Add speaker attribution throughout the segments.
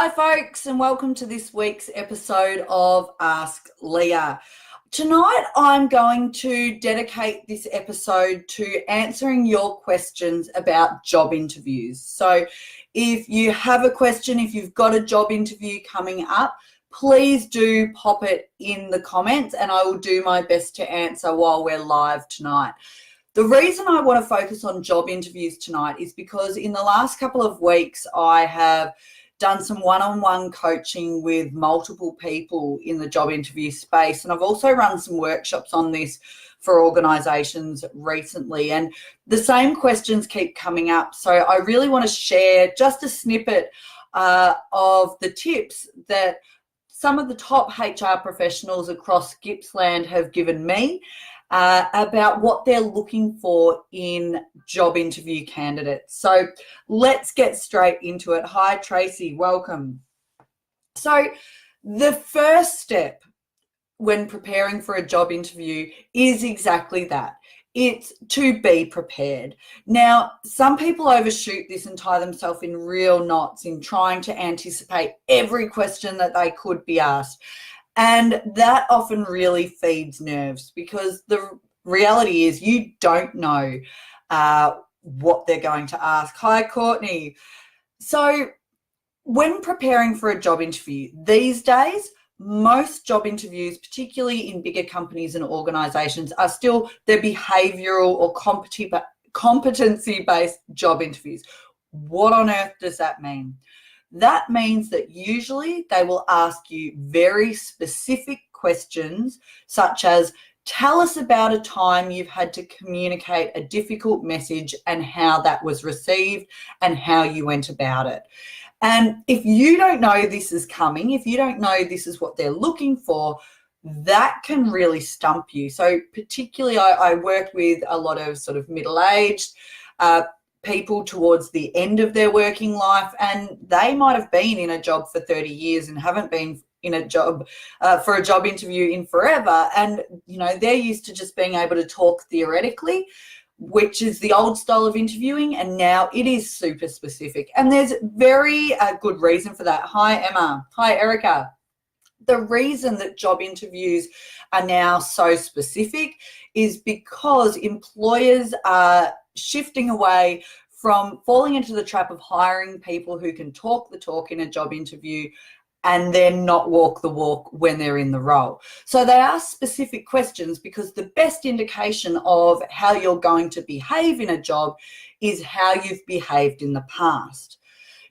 Speaker 1: Hi folks, and welcome to this week's episode of Ask Leah. Tonight I'm going to dedicate this episode to answering your questions about job interviews. So if you have a question, if you've got a job interview coming up, please do pop it in the comments and I will do my best to answer while we're live tonight. The reason I want to focus on job interviews tonight is because in the last couple of weeks I have done some one-on-one coaching with multiple people in the job interview space, and I've also run some workshops on this for organisations recently, and the same questions keep coming up. So I really want to share just a snippet of the tips that some of the top HR professionals across Gippsland have given me about what they're looking for in job interview candidates. So let's get straight into it. Hi, Tracy, welcome. So the first step when preparing for a job interview is exactly that. It's to be prepared. Now, some people overshoot this and tie themselves in real knots in trying to anticipate every question that they could be asked. And that often really feeds nerves because the reality is you don't know what they're going to ask. Hi, Courtney. So when preparing for a job interview these days, most job interviews, particularly in bigger companies and organisations, are still their behavioural or competency-based job interviews. What on earth does that mean? That means that usually they will ask you very specific questions, such as, tell us about a time you've had to communicate a difficult message and how that was received and how you went about it. And if you don't know this is coming, if you don't know this is what they're looking for, that can really stump you. So particularly I work with a lot of sort of middle-aged people towards the end of their working life, and they might have been in a job for 30 years and haven't been in a job for a job interview in forever. And, you know, they're used to just being able to talk theoretically, which is the old style of interviewing, and now it is super specific. And there's very good reason for that. Hi, Emma. Hi, Erica. The reason that job interviews are now so specific is because employers are shifting away from falling into the trap of hiring people who can talk the talk in a job interview and then not walk the walk when they're in the role. So they ask specific questions because the best indication of how you're going to behave in a job is how you've behaved in the past.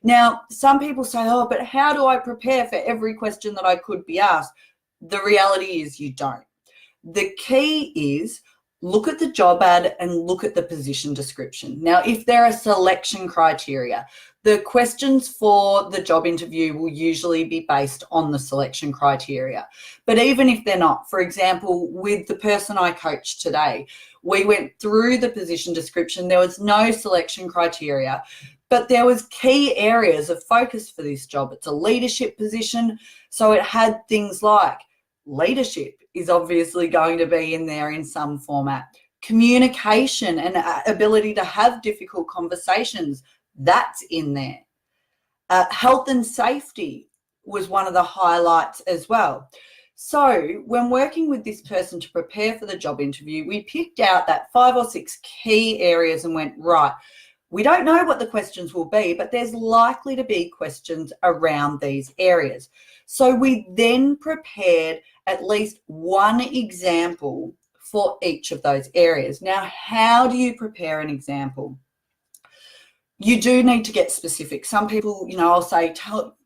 Speaker 1: Now, some people say, oh, but how do I prepare for every question that I could be asked? The reality is you don't. The key is look at the job ad and look at the position description. Now, if there are selection criteria, the questions for the job interview will usually be based on the selection criteria. But even if they're not, for example, with the person I coached today, we went through the position description. There was no selection criteria, but there was key areas of focus for this job. It's a leadership position, so it had things like leadership is obviously going to be in there in some format. Communication and ability to have difficult conversations, that's in there. Health and safety was one of the highlights as well. So when working with this person to prepare for the job interview, we picked out that 5 or 6 key areas and went, right, we don't know what the questions will be, but there's likely to be questions around these areas. So we then prepared at least one example for each of those areas. Now, how do you prepare an example? You do need to get specific. Some people, you know, I'll say,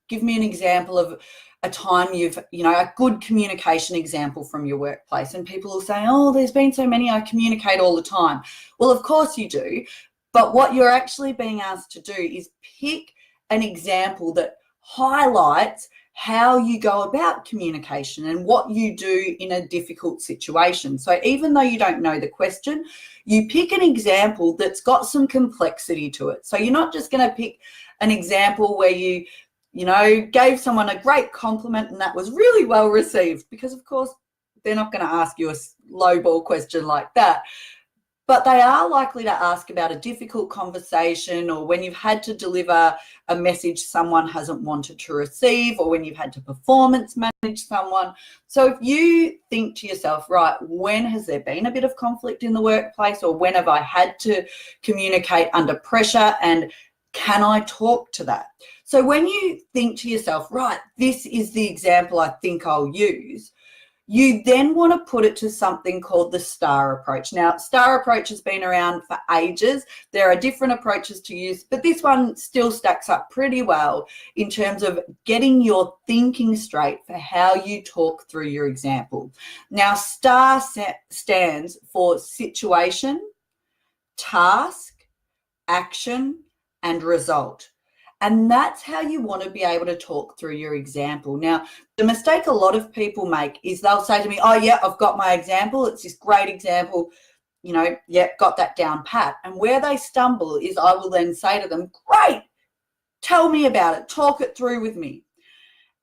Speaker 1: give me an example of a time you've, you know, a good communication example from your workplace. And people will say, oh, there's been so many, I communicate all the time. Well, of course you do. But what you're actually being asked to do is pick an example that highlights how you go about communication and what you do in a difficult situation. So even though you don't know the question, you pick an example that's got some complexity to it. So you're not just going to pick an example where you gave someone a great compliment and that was really well received, because of course they're not going to ask you a lowball question like that. but they are likely to ask about a difficult conversation, or when you've had to deliver a message someone hasn't wanted to receive, or when you've had to performance manage someone. So if you think to yourself, right, when has there been a bit of conflict in the workplace, or when have I had to communicate under pressure, and can I talk to that? So when you think to yourself, right, this is the example I think I'll use, you then want to put it to something called the STAR approach. Now, STAR approach has been around for ages. There are different approaches to use, but this one still stacks up pretty well in terms of getting your thinking straight for how you talk through your example. Now, STAR stands for situation, task, action, and result. And that's how you want to be able to talk through your example. Now, the mistake a lot of people make is they'll say to me, oh, yeah, I've got my example. It's this great example, you know, yeah, got that down pat. And where they stumble is I will then say to them, great, tell me about it. Talk it through with me.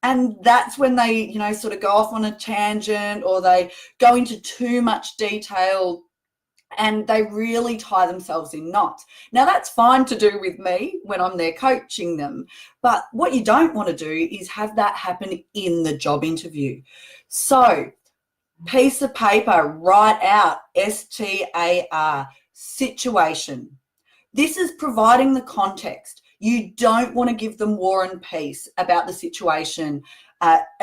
Speaker 1: And that's when they, you know, sort of go off on a tangent, or they go into too much detail, and they really tie themselves in knots. Now, that's fine to do with me when I'm there coaching them, but what you don't want to do is have that happen in the job interview. So, piece of paper, write out STAR, situation. This is providing the context. You don't want to give them War and Peace about the situation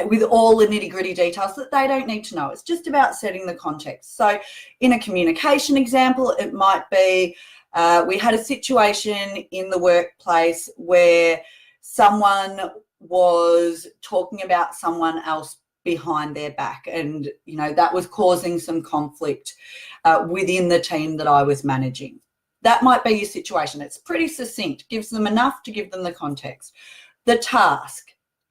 Speaker 1: with all the nitty-gritty details that they don't need to know. It's just about setting the context. So in a communication example, it might be we had a situation in the workplace where someone was talking about someone else behind their back, and you know that was causing some conflict within the team that I was managing. That might be your situation. It's pretty succinct, gives them enough to give them the context. The task.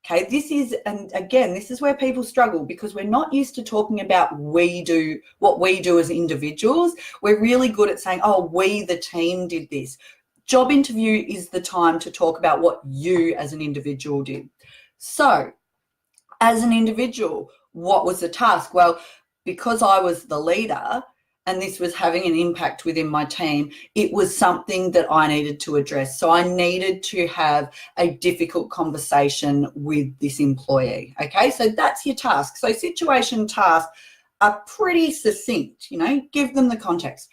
Speaker 1: Okay, this is, and again, this is where people struggle, because we're not used to talking about what we do as individuals. We're really good at saying, oh, we, the team, did this. Job interview is the time to talk about what you as an individual did. So, as an individual, what was the task? Well, because I was the leader and this was having an impact within my team, it was something that I needed to address. So I needed to have a difficult conversation with this employee. Okay, so that's your task. So situation, task are pretty succinct, you know, give them the context.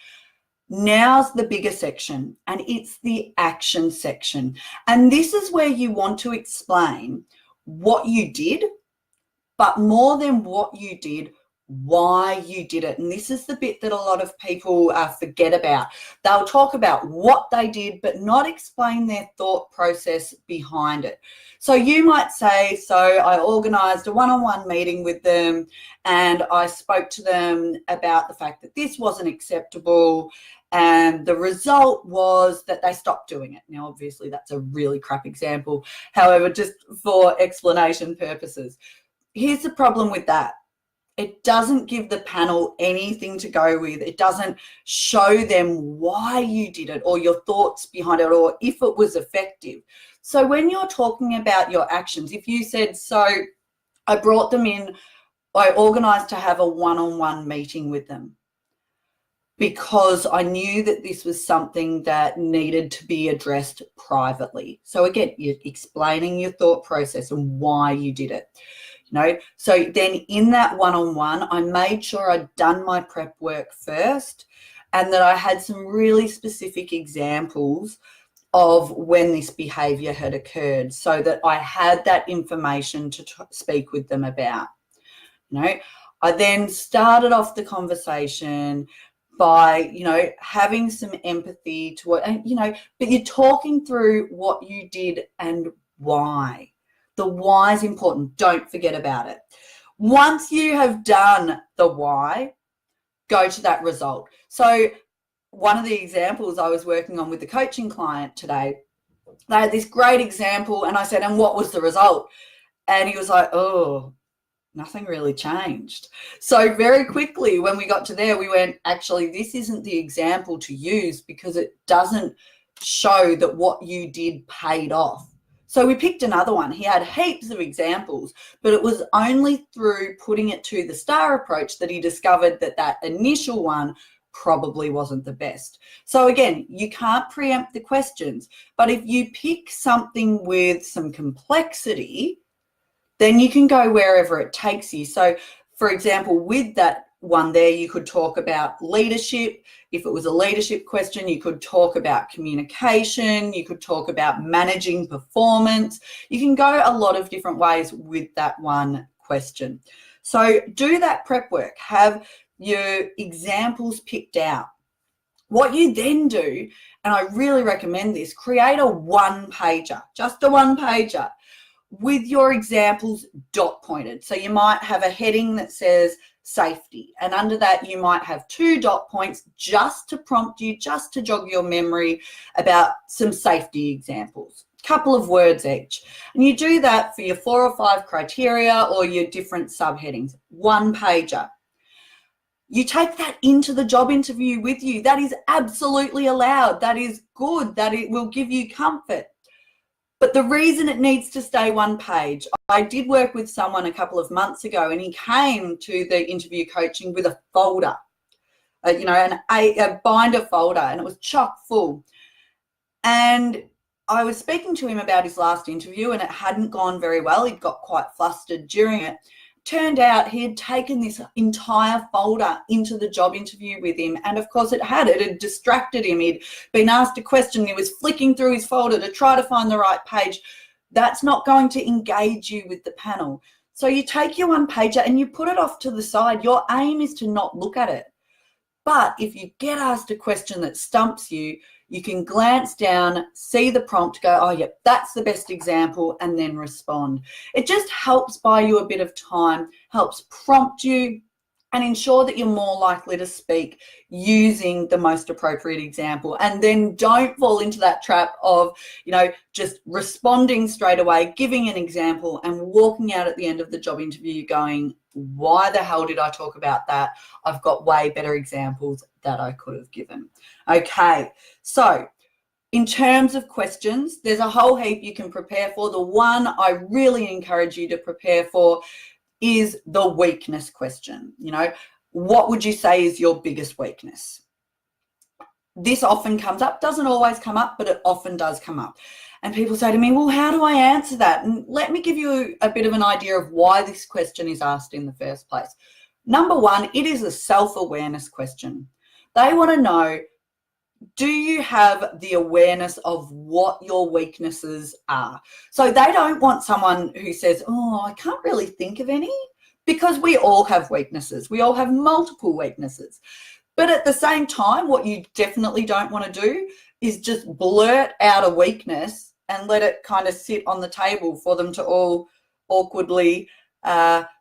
Speaker 1: Now's the bigger section, and it's the action section. And this is where you want to explain what you did, but more than what you did, why you did it. And this is the bit that a lot of people forget about. They'll talk about what they did, but not explain their thought process behind it. So you might say, so I organised a one-on-one meeting with them, and I spoke to them about the fact that this wasn't acceptable, and the result was that they stopped doing it. Now, obviously, that's a really crap example. However, just for explanation purposes, here's the problem with that. It doesn't give the panel anything to go with. It doesn't show them why you did it, or your thoughts behind it, or if it was effective. So when you're talking about your actions, if you said, so I brought them in, I organised to have a one-on-one meeting with them because I knew that this was something that needed to be addressed privately. So again, you're explaining your thought process and why you did it. You know, so then in that one-on-one, I made sure I'd done my prep work first, and that I had some really specific examples of when this behaviour had occurred, so that I had that information to speak with them about. You know, I then started off the conversation by, you know, having some empathy to what, and, you know, but you're talking through what you did and why. The why is important. Don't forget about it. Once you have done the why, go to that result. So one of the examples I was working on with the coaching client today, they had this great example, and I said, and what was the result? And he was like, oh, nothing really changed. So very quickly when we got to there, we went, actually, this isn't the example to use because it doesn't show that what you did paid off. So we picked another one. He had heaps of examples, but it was only through putting it to the STAR approach that he discovered that that initial one probably wasn't the best. So again, you can't preempt the questions, but if you pick something with some complexity, then you can go wherever it takes you. So for example, with that one there, you could talk about leadership. If it was a leadership question, you could talk about communication, you could talk about managing performance. You can go a lot of different ways with that one question. So do that prep work, have your examples picked out. What you then do, and I really recommend this, create a one-pager, just a one-pager, with your examples dot pointed. So you might have a heading that says safety, and under that you might have 2 dot points just to prompt you, just to jog your memory about some safety examples, couple of words each. And you do that for your 4 or 5 criteria or your different subheadings, one pager. You take that into the job interview with you. That is absolutely allowed. That is good. That it will give you comfort. But the reason it needs to stay one page, I did work with someone a couple of months ago, and he came to the interview coaching with a folder, a binder folder, and it was chock full. And I was speaking to him about his last interview, and it hadn't gone very well. He'd got quite flustered during it. Turned out he had taken this entire folder into the job interview with him, and of course it had distracted him. He'd been asked a question, he was flicking through his folder to try to find the right page. That's not going to engage you with the panel. So you take your one pager and you put it off to the side. Your aim is to not look at it. But if you get asked a question that stumps you, you can glance down, see the prompt, go, oh, yep, that's the best example, and then respond. It just helps buy you a bit of time, helps prompt you, and ensure that you're more likely to speak using the most appropriate example. And then don't fall into that trap of, just responding straight away, giving an example, and walking out at the end of the job interview going, why the hell did I talk about that? I've got way better examples that I could have given. Okay, so in terms of questions, there's a whole heap you can prepare for. The one I really encourage you to prepare for is the weakness question. What would you say is your biggest weakness? This often comes up, doesn't always come up, but it often does come up. And people say to me, well, how do I answer that? And let me give you a bit of an idea of why this question is asked in the first place. Number one, it is a self-awareness question. They want to know, do you have the awareness of what your weaknesses are? So they don't want someone who says, oh, I can't really think of any, because we all have weaknesses. We all have multiple weaknesses. But at the same time, what you definitely don't want to do is just blurt out a weakness and let it kind of sit on the table for them to all awkwardly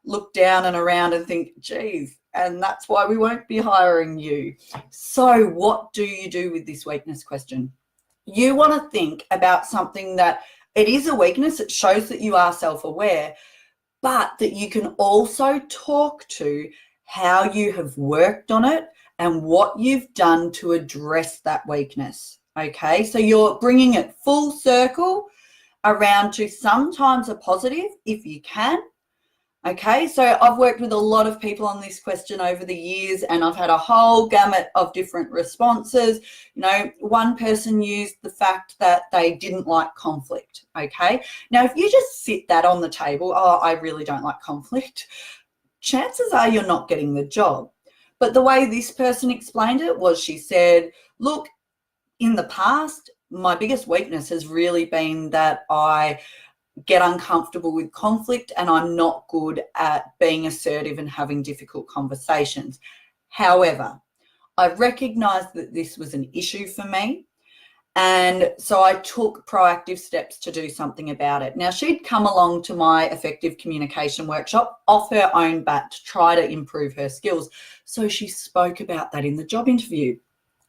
Speaker 1: look down and around and think, geez, and that's why we won't be hiring you. So what do you do with this weakness question? You want to think about something that it is a weakness. It shows that you are self-aware, but that you can also talk to how you have worked on it and what you've done to address that weakness. Okay, so you're bringing it full circle around to sometimes a positive if you can. Okay, so I've worked with a lot of people on this question over the years, and I've had a whole gamut of different responses. One person used the fact that they didn't like conflict. Okay, now if you just sit that on the table, oh, I really don't like conflict, chances are you're not getting the job. But the way this person explained it was, she said, look, in the past, my biggest weakness has really been that I get uncomfortable with conflict and I'm not good at being assertive and having difficult conversations. However, I recognized that this was an issue for me, and so I took proactive steps to do something about it. Now, she'd come along to my effective communication workshop off her own bat to try to improve her skills. So she spoke about that in the job interview.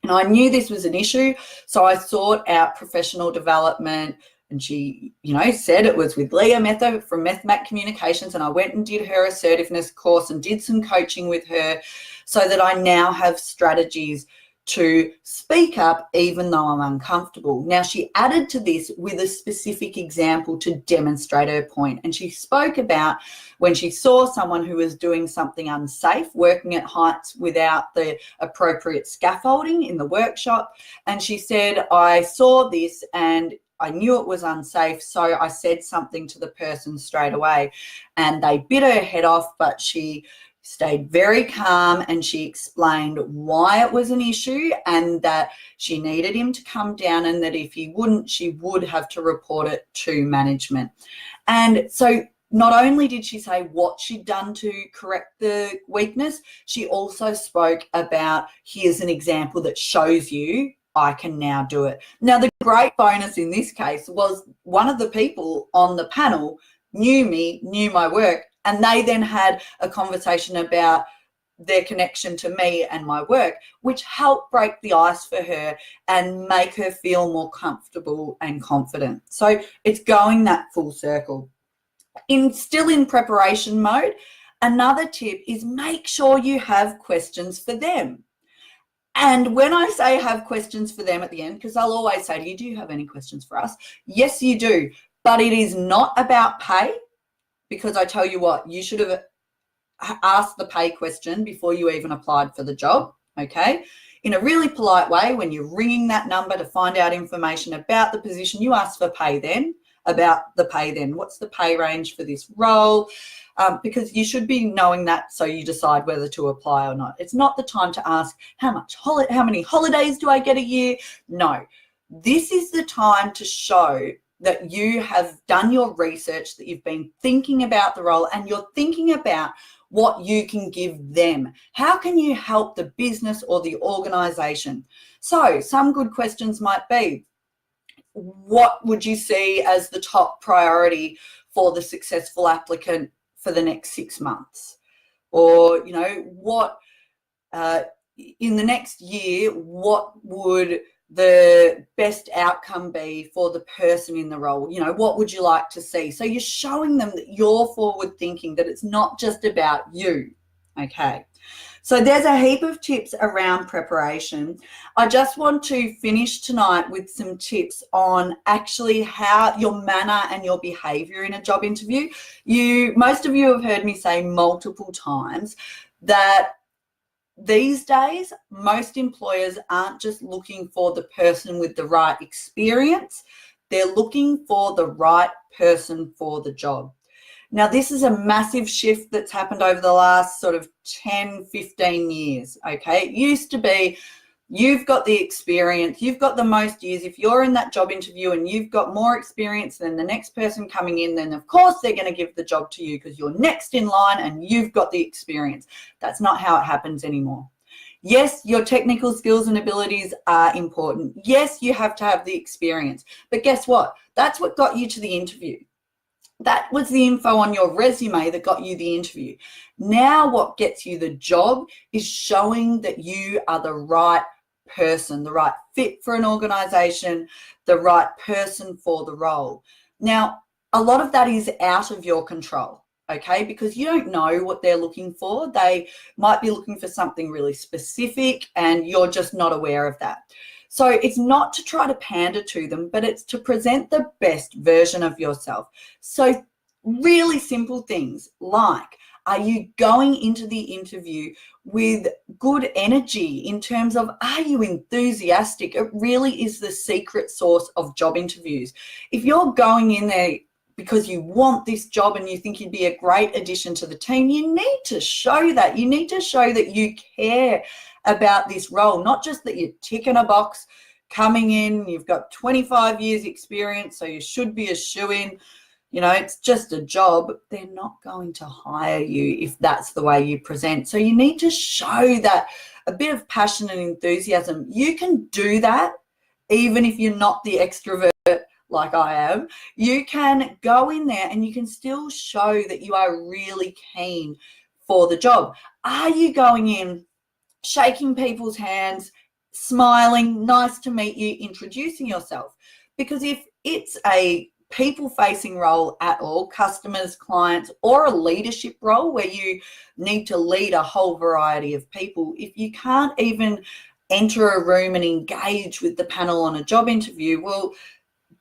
Speaker 1: And I knew this was an issue, so I sought out professional development. And she, said it was with Leah Method from MethMac Communications, and I went and did her assertiveness course and did some coaching with her so that I now have strategies to speak up even though I'm uncomfortable. Now, she added to this with a specific example to demonstrate her point. And she spoke about when she saw someone who was doing something unsafe, working at heights without the appropriate scaffolding in the workshop. And she said, I saw this and I knew it was unsafe, so I said something to the person straight away, and they bit her head off, but she stayed very calm and she explained why it was an issue and that she needed him to come down, and that if he wouldn't, she would have to report it to management. And so not only did she say what she'd done to correct the weakness, she also spoke about, here's an example that shows you I can now do it. Now, the great bonus in this case was one of the people on the panel knew me, knew my work, and they then had a conversation about their connection to me and my work, which helped break the ice for her and make her feel more comfortable and confident. So it's going that full circle. Still in preparation mode, another tip is make sure you have questions for them. And when I say have questions for them at the end, because I'll always say to you, do you have any questions for us? Yes, you do. But it is not about pay, because I tell you what, you should have asked the pay question before you even applied for the job, okay? In a really polite way, when you're ringing that number to find out information about the position, you ask for pay then, about the pay then. What's the pay range for this role? Because you should be knowing that so you decide whether to apply or not. It's not the time to ask how many holidays do I get a year? No, this is the time to show that you have done your research, that you've been thinking about the role, and you're thinking about what you can give them. How can you help the business or the organization? So some good questions might be, what would you see as the top priority for the successful applicant for the next 6 months? Or, you know, what in the next year, what would the best outcome be for the person in the role? You know, what would you like to see? So you're showing them that you're forward thinking, that it's not just about you. Okay. So there's a heap of tips around preparation. I just want to finish tonight with some tips on actually how your manner and your behavior in a job interview. Most of you have heard me say multiple times that these days, most employers aren't just looking for the person with the right experience, they're looking for the right person for the job. Now, this is a massive shift that's happened over the last sort of 10, 15 years, okay? It used to be, you've got the experience, you've got the most years. If you're in that job interview and you've got more experience than the next person coming in, then of course they're going to give the job to you because you're next in line and you've got the experience. That's not how it happens anymore. Yes, your technical skills and abilities are important. Yes, you have to have the experience. But guess what? That's what got you to the interview. That was the info on your resume that got you the interview. Now what gets you the job is showing that you are the right person, the right fit for an organization, the right person for the role. Now, a lot of that is out of your control, okay? Because you don't know what they're looking for. They might be looking for something really specific and you're just not aware of that. So it's not to try to pander to them, but it's to present the best version of yourself. So really simple things like, are you going into the interview with good energy in terms of, are you enthusiastic? It really is the secret sauce of job interviews. If you're going in there because you want this job and you think you'd be a great addition to the team, you need to show that. You need to show that you care about this role, not just that you're ticking a box coming in, you've got 25 years experience, so you should be a shoo-in. You know, it's just a job. They're not going to hire you if that's the way you present. So you need to show that a bit of passion and enthusiasm. You can do that even if you're not the extrovert like I am. You can go in there and you can still show that you are really keen for the job. Are you going in shaking people's hands, smiling, nice to meet you, introducing yourself? Because if it's a people-facing role at all, customers, clients, or a leadership role where you need to lead a whole variety of people, if you can't even enter a room and engage with the panel on a job interview, well,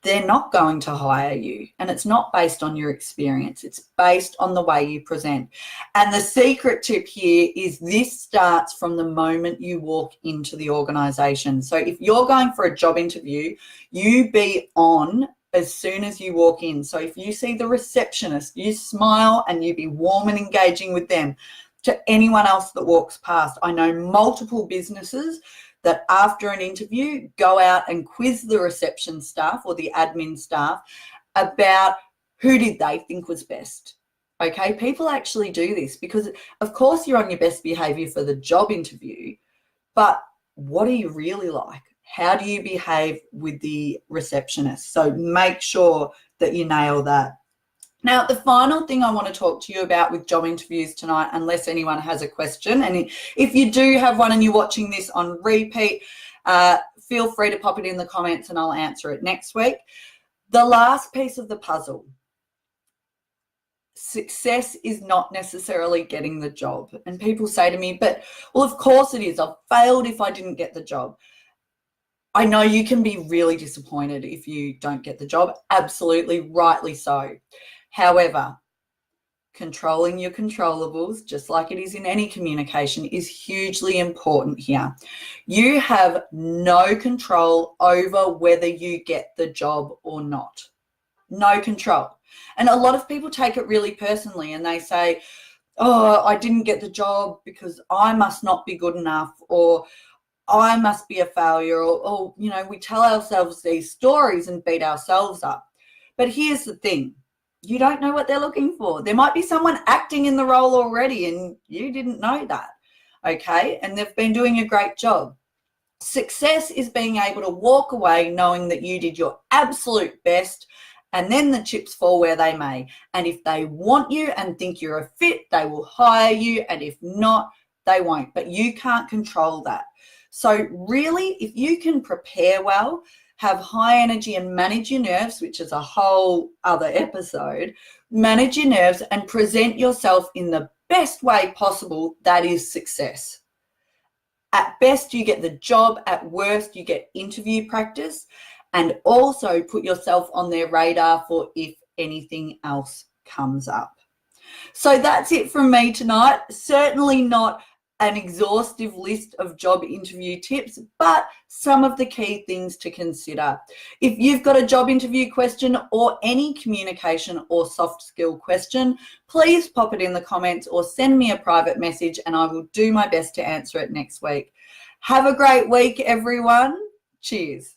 Speaker 1: they're not going to hire you. And it's not based on your experience. It's based on the way you present. And the secret tip here is this starts from the moment you walk into the organization. So if you're going for a job interview, you be on as soon as you walk in. So if you see the receptionist, you smile and you be warm and engaging with them. To anyone else that walks past, I know multiple businesses that after an interview go out and quiz the reception staff or the admin staff about who did they think was best. Okay, people actually do this because, of course, you're on your best behavior for the job interview, but what are you really like? How do you behave with the receptionist? So make sure that you nail that. Now, the final thing I want to talk to you about with job interviews tonight, unless anyone has a question, and if you do have one and you're watching this on repeat, feel free to pop it in the comments and I'll answer it next week. The last piece of the puzzle, success is not necessarily getting the job. And people say to me, but, well, of course it is. I've failed if I didn't get the job. I know you can be really disappointed if you don't get the job. Absolutely, rightly so. However, controlling your controllables, just like it is in any communication, is hugely important here. You have no control over whether you get the job or not. No control. And a lot of people take it really personally and they say, oh, I didn't get the job because I must not be good enough, or I must be a failure, or you know, we tell ourselves these stories and beat ourselves up. But here's the thing. You don't know what they're looking for. There might be someone acting in the role already and you didn't know that, okay? And they've been doing a great job. Success is being able to walk away knowing that you did your absolute best, and then the chips fall where they may. And if they want you and think you're a fit, they will hire you, and if not, they won't. But you can't control that. So really, if you can prepare well, have high energy and manage your nerves, which is a whole other episode, manage your nerves and present yourself in the best way possible, that is success. At best, you get the job. At worst, you get interview practice, and also put yourself on their radar for if anything else comes up. So that's it from me tonight. Certainly not an exhaustive list of job interview tips, but some of the key things to consider. If you've got a job interview question or any communication or soft skill question, please pop it in the comments or send me a private message and I will do my best to answer it next week. Have a great week, everyone. Cheers.